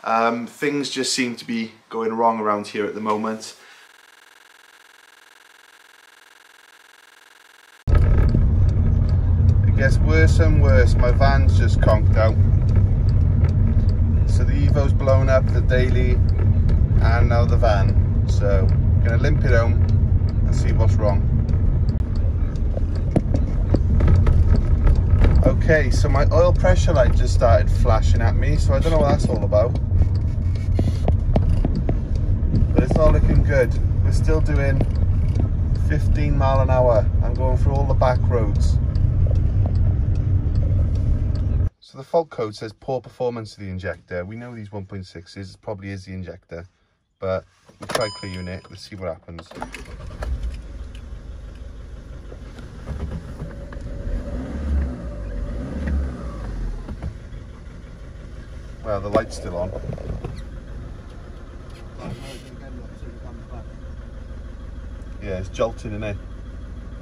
Things just seem to be going wrong around here at the moment. It gets worse and worse. My van's just conked out. So the Evo's blown up, the daily, and now the van. So I'm gonna limp it home and see what's wrong. Okay, so my oil pressure light just started flashing at me, so I don't know what that's all about. But it's not looking good. We're still doing 15 mile an hour. I'm going through all the back roads. So the fault code says poor performance of the injector. We know these 1.6s, probably is the injector, but we'll try clear unit, let's see what happens. Well, the light's still on. Yeah, it's jolting in it.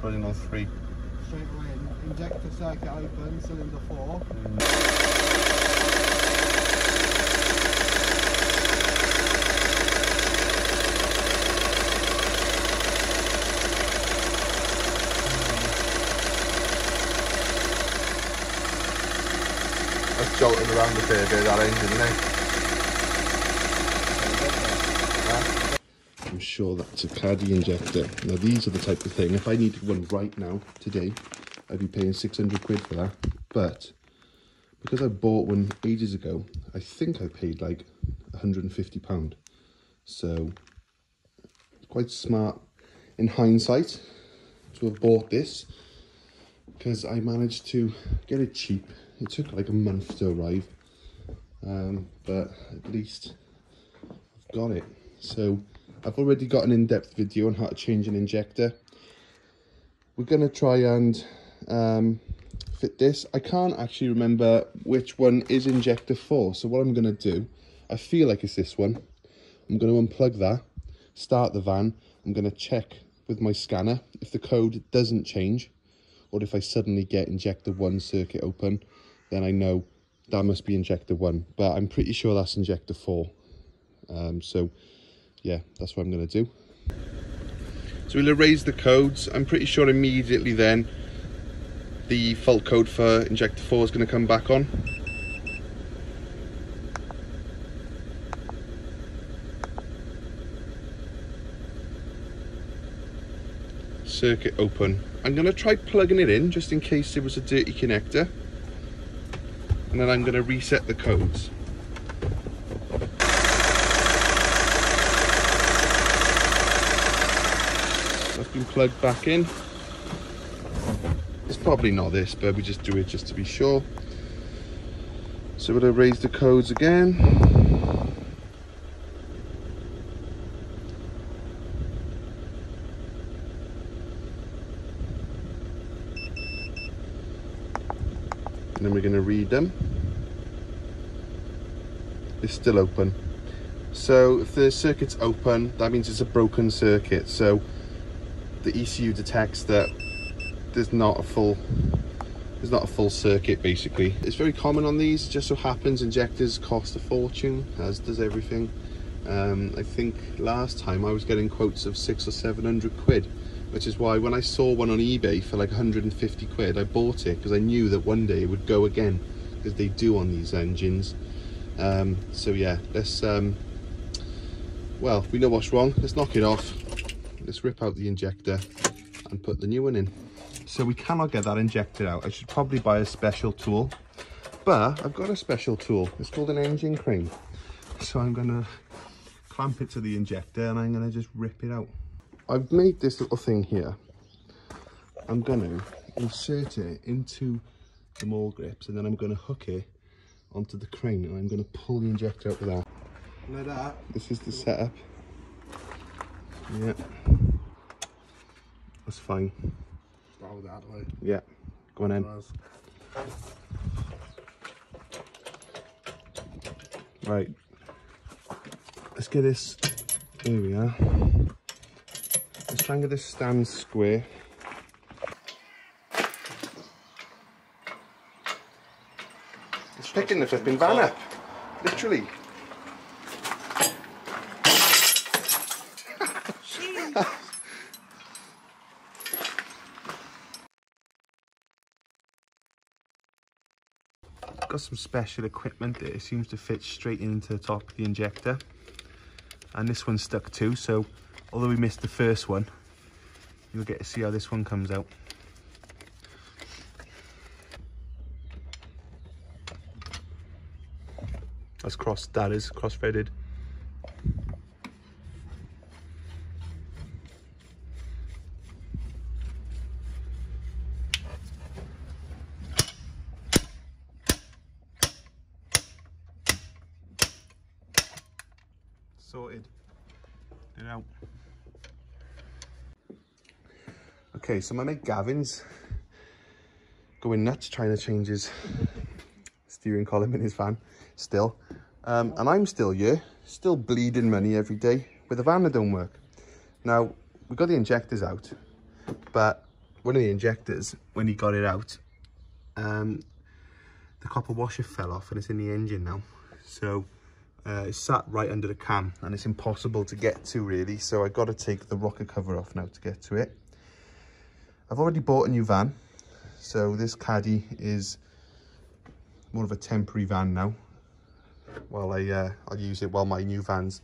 Running on 3. Straight away, injector circuit open, cylinder 4. That's jolting around a fair bit, that engine, isn't it? I'm sure that's a Caddy injector. Now these are the type of thing, if I needed one right now, today, I'd be paying 600 quid for that. But because I bought one ages ago, I think I paid like £150. So quite smart in hindsight to have bought this, because I managed to get it cheap. It took like a month to arrive, but at least I've got it. So I've already got an in-depth video on how to change an injector. We're going to try and fit this. I can't actually remember which one is injector 4, so what I'm going to do, I feel like it's this one. I'm going to unplug that, start the van. I'm going to check with my scanner if the code doesn't change, or if I suddenly get injector 1 circuit open, then I know that must be injector 1, but I'm pretty sure that's injector 4. So yeah, that's what I'm going to do. So we'll erase the codes. I'm pretty sure immediately then the fault code for injector 4 is going to come back on. Circuit open. I'm going to try plugging it in just in case there was a dirty connector, and then I'm going to reset the codes. That's been plugged back in. It's probably not this, but we just do it just to be sure. So we'll erase the codes again. And then we're going to read them. It's still open. So if the circuit's open, that means it's a broken circuit. So the ECU detects that there's not a full circuit basically. It's very common on these. It just so happens injectors cost a fortune, as does everything. I think last time I was getting quotes of 600 or 700 quid, which is why when I saw one on eBay for like 150 quid, I bought it because I knew that one day it would go again, because they do on these engines. So yeah, let's well, we know what's wrong. Let's knock it off. Let's rip out the injector and put the new one in. So we cannot get that injector out. I should probably buy a special tool, but I've got a special tool. It's called an engine crane. So I'm gonna clamp it to the injector and I'm gonna just rip it out. I've made this little thing here. I'm gonna insert it into the maul grips, and then I'm gonna hook it onto the crane, and I'm gonna pull the injector out with that. Like that. This is the setup. Yeah, that's fine. Start with that way. Yeah, go on in. Right, let's get this. There we are. Let's try and get this stand square. It's picking the flipping van up, literally. got some special equipment that it seems to fit straight into the top of the injector, and this one's stuck too, so although we missed the first one, you'll get to see how this one comes out. That's that is cross-threaded. Sorted. Get out. Okay, so my mate Gavin's going nuts trying to change his steering column in his van still. And I'm still here, still bleeding money every day with a van that don't work. Now, we got the injectors out, but one of the injectors, when he got it out, the copper washer fell off and it's in the engine now. So it's sat right under the cam and it's impossible to get to really. So I got to take the rocker cover off now to get to it. I've already bought a new van. So this Caddy is more of a temporary van now. While I'll use it while my new van's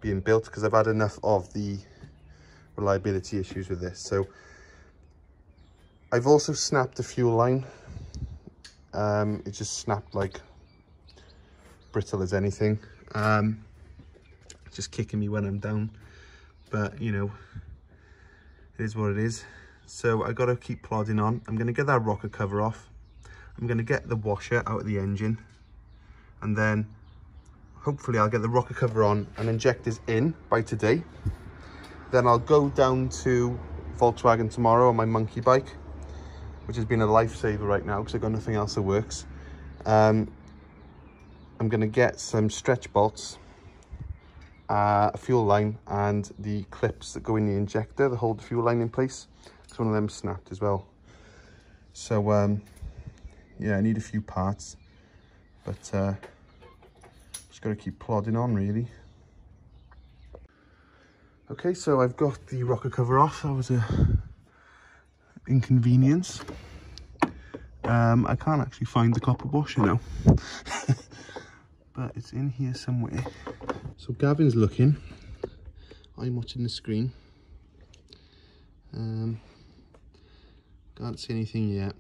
being built, because I've had enough of the reliability issues with this. So I've also snapped the fuel line. It just snapped like brittle as anything. It's just kicking me when I'm down, but you know, it is what it is. So I got to keep plodding on. I'm going to get that rocker cover off. I'm going to get the washer out of the engine, and then hopefully I'll get the rocker cover on and injectors in by today. Then I'll go down to Volkswagen tomorrow on my monkey bike, which has been a lifesaver right now because I've got nothing else that works. I'm going to get some stretch bolts, a fuel line, and the clips that go in the injector that hold the fuel line in place, because one of them snapped as well. So yeah, I need a few parts, but just got to keep plodding on really. Okay, so I've got the rocker cover off. That was a inconvenience. I can't actually find the copper washer now. But it's in here somewhere. So Gavin's looking, I'm watching the screen. Can't see anything yet.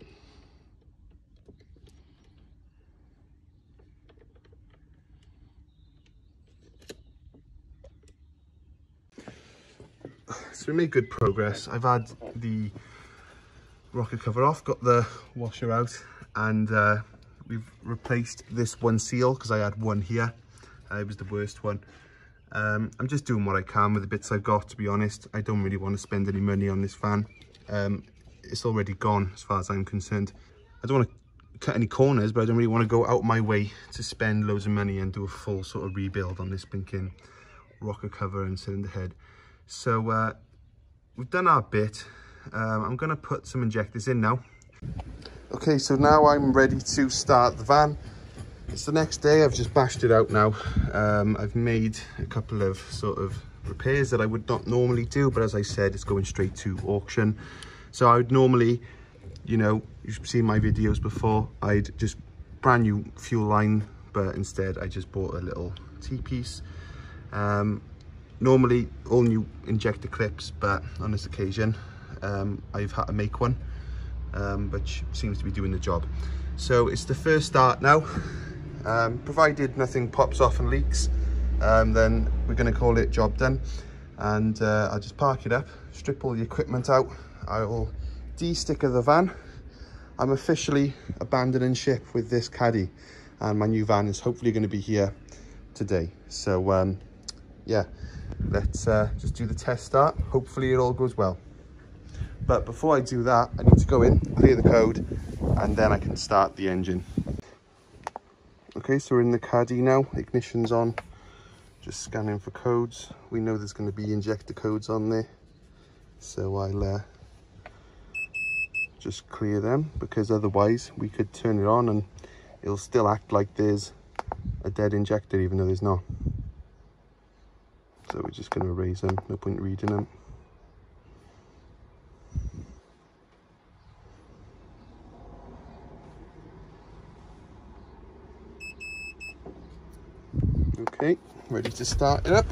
So we made good progress. I've had the rocker cover off, got the washer out, and we've replaced this one seal because I had one here. It was the worst one. I'm just doing what I can with the bits I've got, to be honest. I don't really want to spend any money on this van. It's already gone as far as I'm concerned. I don't want to cut any corners, but I don't really want to go out my way to spend loads of money and do a full sort of rebuild on this blinking rocker cover and cylinder head. So we've done our bit. I'm going to put some injectors in now. Okay, so now I'm ready to start the van. It's the next day. I've just bashed it out now. I've made a couple of sort of repairs that I would not normally do, but as I said, it's going straight to auction. So I would normally, you know, you've seen my videos before, I'd just brand new fuel line, but instead I just bought a little T-piece. Normally all new injector clips, but on this occasion I've had to make one, which seems to be doing the job. So it's the first start now. Provided nothing pops off and leaks, then we're going to call it job done. And I'll just park it up, strip all the equipment out. I will de-sticker the van. I'm officially abandoning ship with this Caddy, and my new van is hopefully going to be here today. So yeah, let's just do the test start. Hopefully it all goes well. But before I do that, I need to go in, clear the code, and then I can start the engine. Okay, so we're in the Caddy now, ignition's on, just scanning for codes. We know there's going to be injector codes on there, so I'll just clear them, because otherwise we could turn it on and it'll still act like there's a dead injector even though there's not. So we're just going to erase them, no point reading them. Okay, ready to start it up.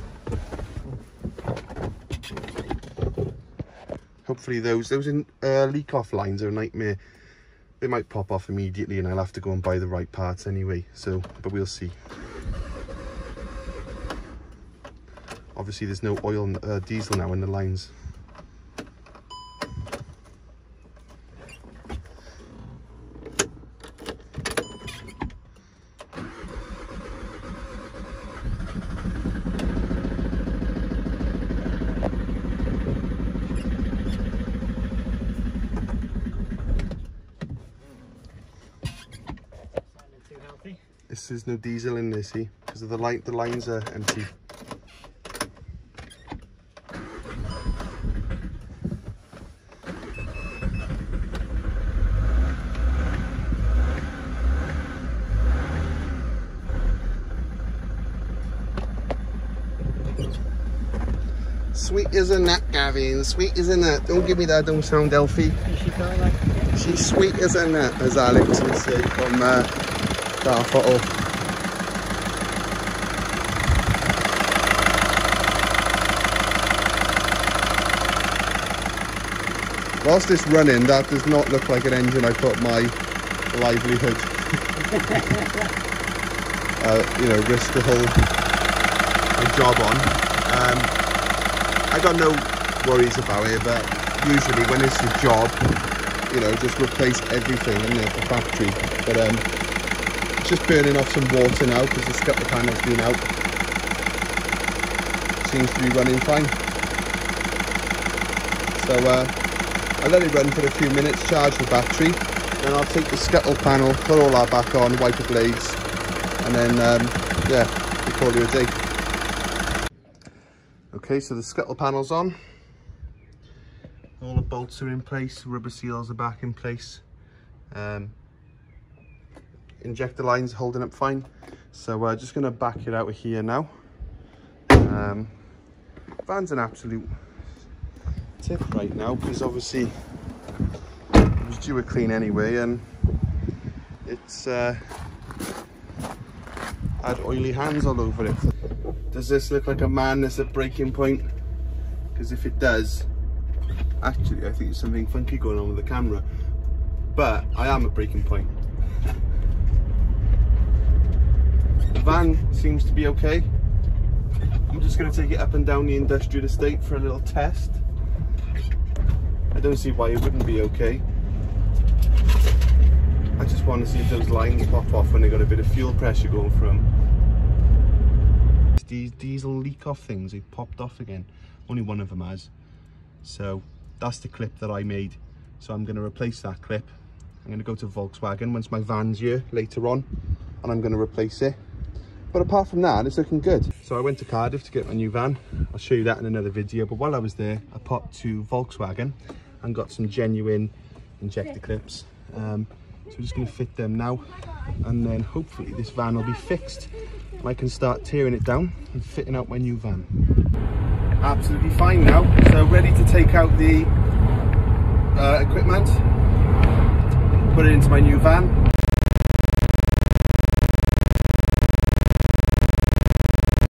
Hopefully those leak off lines are a nightmare. They might pop off immediately and I'll have to go and buy the right parts anyway, so, but we'll see. Obviously there's no oil, diesel now in the lines. There's no diesel in there, see, because of the lines are empty. Sweet as a nut, Gavin. Sweet as a nut. Don't give me that. Don't sound Elfie. She's sweet as a nut, as Alex would say from Car Photo. Whilst it's running, that does not look like an engine I put my livelihood. You know, risk the whole my job on. I got no worries about it, but usually when it's a job, you know, just replace everything in there for factory. But it's just burning off some water now because the scupper panel's been out. Seems to be running fine. So I'll let it run for a few minutes, charge the battery, then I'll take the scuttle panel, put all that back on, wipe the blades, and then yeah, we call it a day. Okay, so the scuttle panel's on. All the bolts are in place, rubber seals are back in place. Injector line's holding up fine. So we're just gonna back it out of here now. Van's an absolute tip right now because obviously it was due a clean anyway, and it's had oily hands all over it. Does this look like a madness at breaking point? Because if it does, actually I think there's something funky going on with the camera, but I am at breaking point. The van seems to be okay. I'm just going to take it up and down the industrial estate for a little test. I don't see why it wouldn't be okay. I just want to see if those lines pop off when they got a bit of fuel pressure going through them. These diesel leak off things, they popped off again. Only one of them has. So that's the clip that I made. So I'm going to replace that clip. I'm going to go to Volkswagen once my van's here later on, and I'm going to replace it. But apart from that, it's looking good. So I went to Cardiff to get my new van. I'll show you that in another video. But while I was there, I popped to Volkswagen and got some genuine injector clips. So I'm just going to fit them now, and then hopefully this van will be fixed and I can start tearing it down and fitting out my new van. Absolutely fine now. So ready to take out the equipment, put it into my new van.